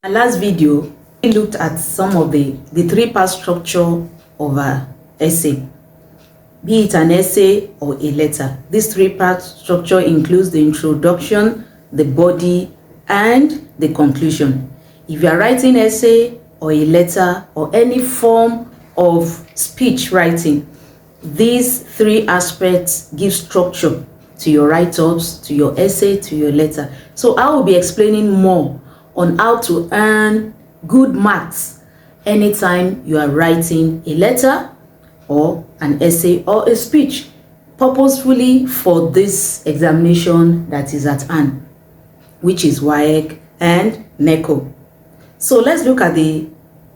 In the last video, we looked at some of the three-part structure of an essay, be it an essay or a letter. This three-part structure includes the introduction, the body, and the conclusion. If you are writing essay or a letter or any form of speech writing, these three aspects give structure to your write-ups, to your essay, to your letter. So I will be explaining more on how to earn good marks anytime you are writing a letter or an essay or a speech purposefully for this examination that is at hand, which is WAEC and NECO. So let's look at the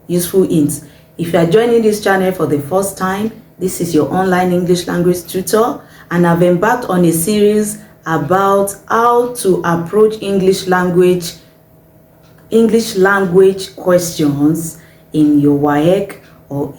useful hints. If you are joining this channel for the first time, this is your online English language tutor, and I've embarked on a series about how to approach English language questions in your WAEC or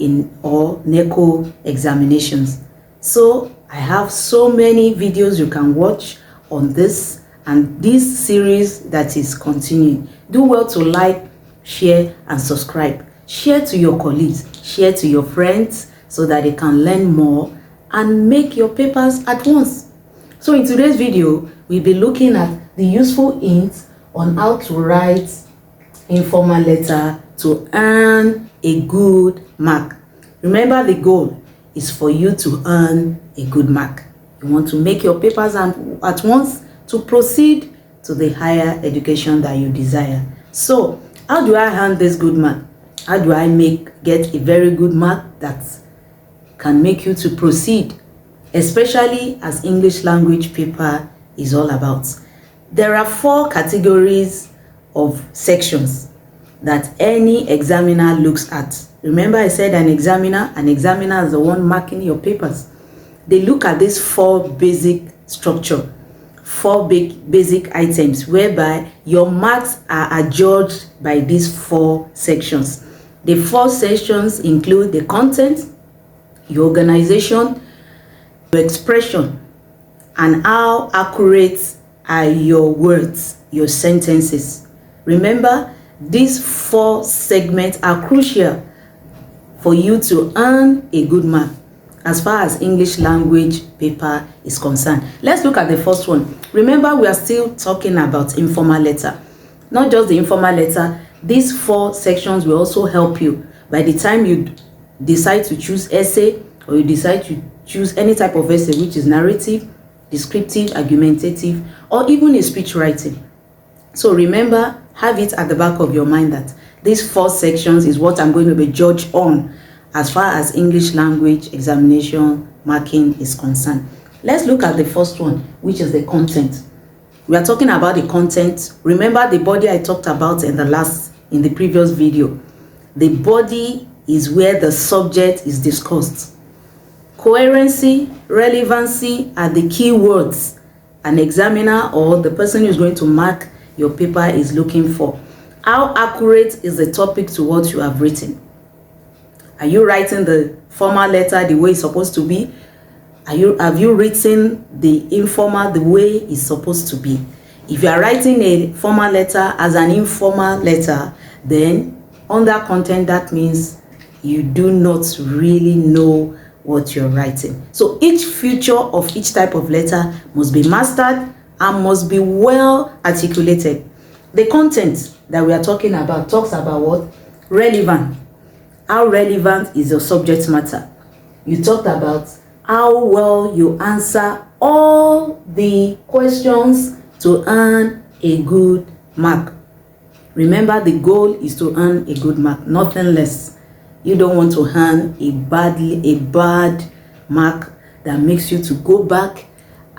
NECO examinations. So I have so many videos you can watch on this, and this series that is continuing. Do well to like, share, and subscribe. Share to your colleagues, share to your friends, so that they can learn more and make your papers at once. So in today's video, we'll be looking at the useful hints on how to write informal letter to earn a good mark. Remember, the goal is for you to earn a good mark. You want to make your papers at once to proceed to the higher education that you desire. So how do I earn this good mark? How do I get a very good mark that can make you to proceed, especially as English language paper is all about? There are 4 categories of sections that any examiner looks at. Remember, I said an examiner is the one marking your papers. They look at these 4 basic structure, 4 basic items, whereby your marks are adjudged by these 4 sections. The 4 sections include the content, your organization, your expression, and how accurate are your words, your sentences. Remember, these 4 segments are crucial for you to earn a good mark as far as English language paper is concerned. Let's look at the first one. Remember, we are still talking about informal letter. Not just the informal letter, these 4 sections will also help you by the time you decide to choose essay, or you decide to choose any type of essay, which is narrative, descriptive, argumentative, or even a speech writing. So remember, have it at the back of your mind that these 4 sections is what I'm going to be judged on as far as English language examination marking is concerned. Let's look at the first one, which is the content. We are talking about the content. Remember the body I talked about in the previous video. The body is where the subject is discussed. Coherency, relevancy are the key words an examiner or the person who is going to mark your paper is looking for. How accurate is the topic to what you have written? Are you writing the formal letter the way it's supposed to be? Have you written the informal the way it's supposed to be? If you are writing a formal letter as an informal letter, then under content, that means you do not really know what you're writing. So each feature of each type of letter must be mastered and must be well articulated. The content that we are talking about talks about what? Relevant. How relevant is your subject matter? You talked about how well you answer all the questions to earn a good mark. Remember, the goal is to earn a good mark, nothing less. You don't want to earn a bad mark that makes you to go back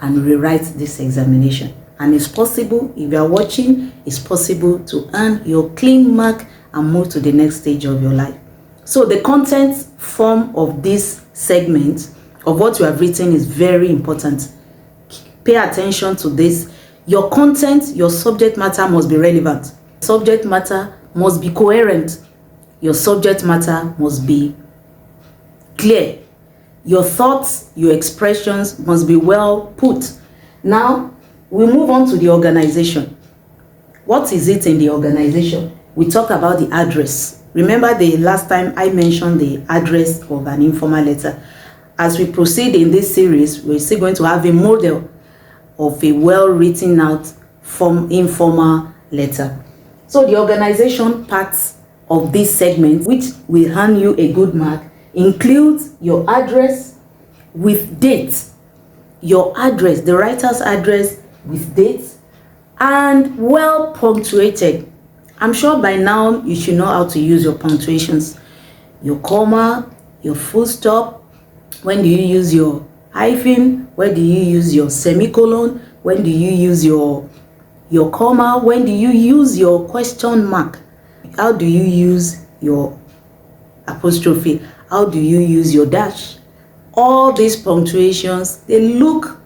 and rewrite this examination. And it's possible, if you are watching, it's possible to earn your clean mark and move to the next stage of your life. So the content form of this segment of what you have written is very important. Pay attention to this. Your content, your subject matter must be relevant. Subject matter must be coherent. Your subject matter must be clear. Your thoughts, your expressions must be well put. Now, we move on to the organization. What is it in the organization? we talked about the address. Remember the last time I mentioned the address of an informal letter. As we proceed in this series, we're still going to have a model of a well-written out informal letter. So the organization parts of this segment, which will earn you a good mark, includes your address with date, your address, the writer's address with date, and well punctuated. I'm sure by now you should know how to use your punctuations, your comma, your full stop. When do you use your hyphen? When do you use your semicolon? When do you use your comma? When do you use your question mark? How do you use your apostrophe? How do you use your dash? All these punctuations, they look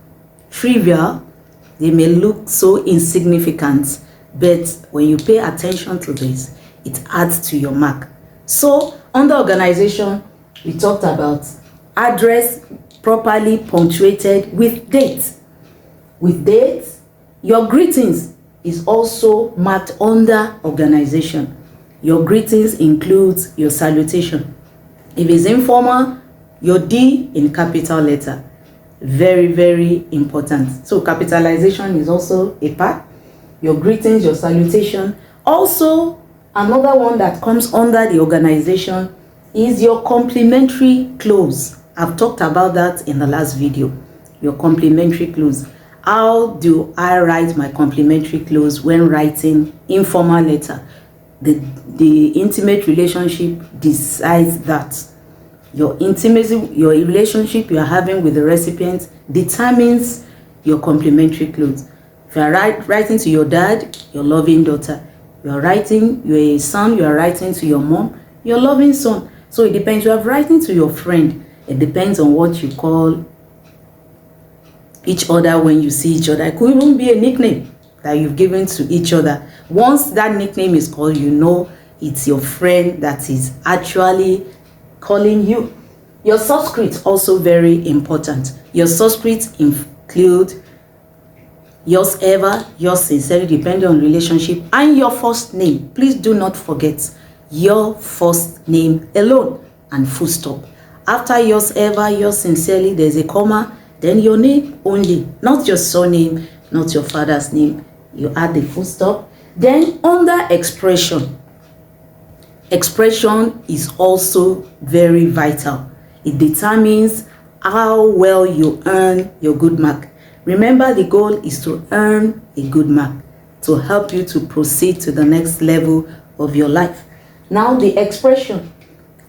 trivial, they may look so insignificant, but when you pay attention to this, it adds to your mark. So under organization, we talked about address properly punctuated with date. With date, your greetings is also marked under organization. Your greetings includes your salutation. If it's informal, your D in capital letter. Very, very important. So capitalization is also a part. Your greetings, your salutation. Also, another one that comes under the organization is your complimentary clause. I've talked about that in the last video. Your complimentary clause. How do I write my complimentary clause when writing informal letter? The intimate relationship decides that. Your intimacy, your relationship you are having with the recipient determines your complimentary clause. If you are writing to your dad, your loving daughter. You are writing, you're a son, you are writing to your mom, your loving son. So it depends. You are writing to your friend. It depends on what you call each other when you see each other. It could even be a nickname that you've given to each other. Once that nickname is called, you know it's your friend that is actually calling you. Your subscript also very important. Your subscript include yours ever, yours sincerely, depending on relationship, and your first name. Please do not forget your first name alone and full stop. After yours ever, yours sincerely, there's a comma, then your name only, not your surname, not your father's name. You add the full stop. Then under expression, expression is also very vital. It determines how well you earn your good mark. Remember, the goal is to earn a good mark to help you to proceed to the next level of your life. Now the expression.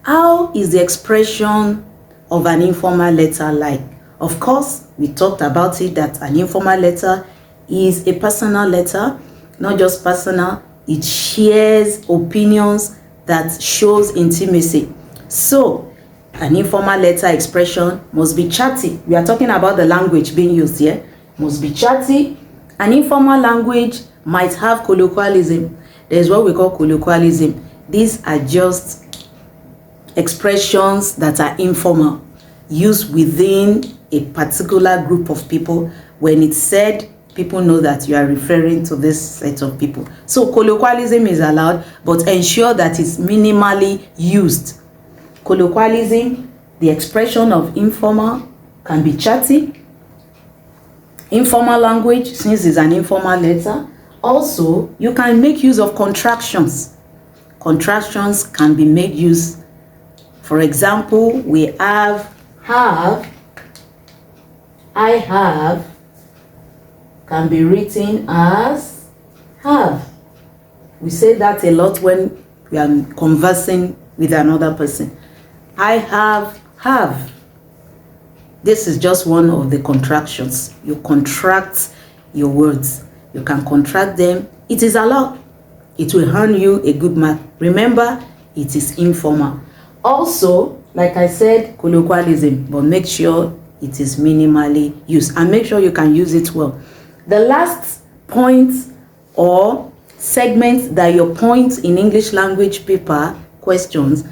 How is the expression of an informal letter like? Of course, we talked about it that an informal letter is a personal letter, not just personal. It shares opinions that shows intimacy. So an informal letter expression must be chatty. We are talking about the language being used here. Must be chatty. An informal language might have colloquialism. There's what we call colloquialism. These are just expressions that are informal, used within a particular group of people. When it's said, people know that you are referring to this set of people. So colloquialism is allowed, but ensure that it's minimally used. Colloquialism, the expression of informal, can be chatty. Informal language, since it's an informal letter. Also, you can make use of contractions. Contractions can be made use. For example, we have, I have, can be written as have. We say that a lot when we are conversing with another person. I have. This is just one of the contractions. You contract your words. You can contract them. It is allowed. It will earn you a good mark. Remember, it is informal. Also, like I said, colloquialism, but make sure it is minimally used and make sure you can use it well. The last point or segment that your points in English language paper questions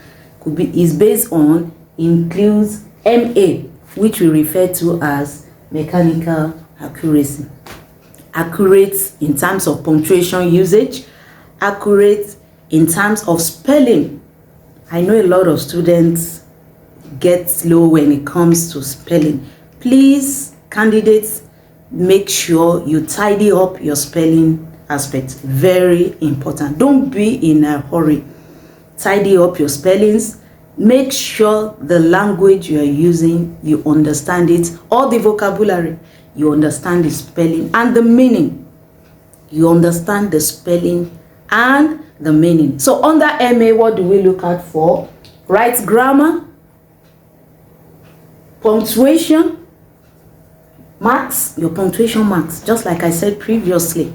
is based on includes MA, which we refer to as mechanical accuracy. Accurate in terms of punctuation usage, accurate in terms of spelling. I know a lot of students get slow when it comes to spelling. Please, candidates, make sure you tidy up your spelling aspect. Very important. Don't be in a hurry. Tidy up your spellings. Make sure the language you are using, you understand it, all the vocabulary, you understand the spelling and the meaning. You understand the spelling and the meaning. So under MA, what do we look at for? Right grammar, punctuation, marks, your punctuation marks, just like I said previously.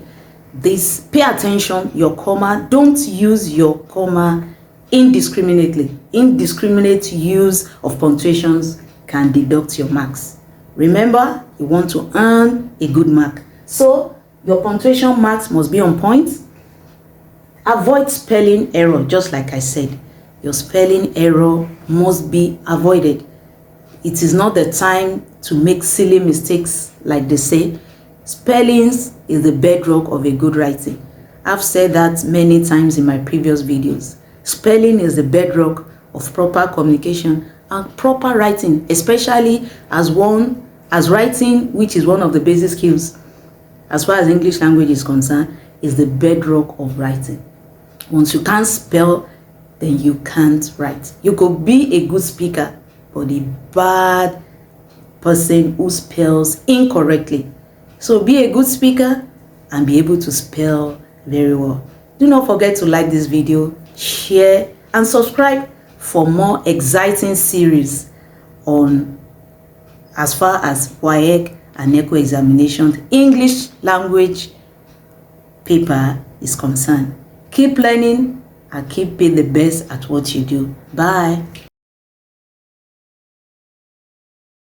This, pay attention, your comma. Don't use your comma indiscriminately. Indiscriminate use of punctuations can deduct your marks. Remember, you want to earn a good mark. So your punctuation marks must be on point. Avoid spelling error, just like I said. Your spelling error must be avoided. It is not the time to make silly mistakes, like they say. Spellings is the bedrock of a good writing. I've said that many times in my previous videos. Spelling is the bedrock of proper communication and proper writing, especially as writing, which is one of the basic skills as far as English language is concerned, is the bedrock of writing. Once you can't spell, then you can't write. You could be a good speaker, but a bad person who spells incorrectly. So be a good speaker and be able to spell very well. Do not forget to like this video, share and subscribe for more exciting series on as far as WAEC and NECO examination English language paper is concerned. Keep learning and keep being the best at what you do. Bye.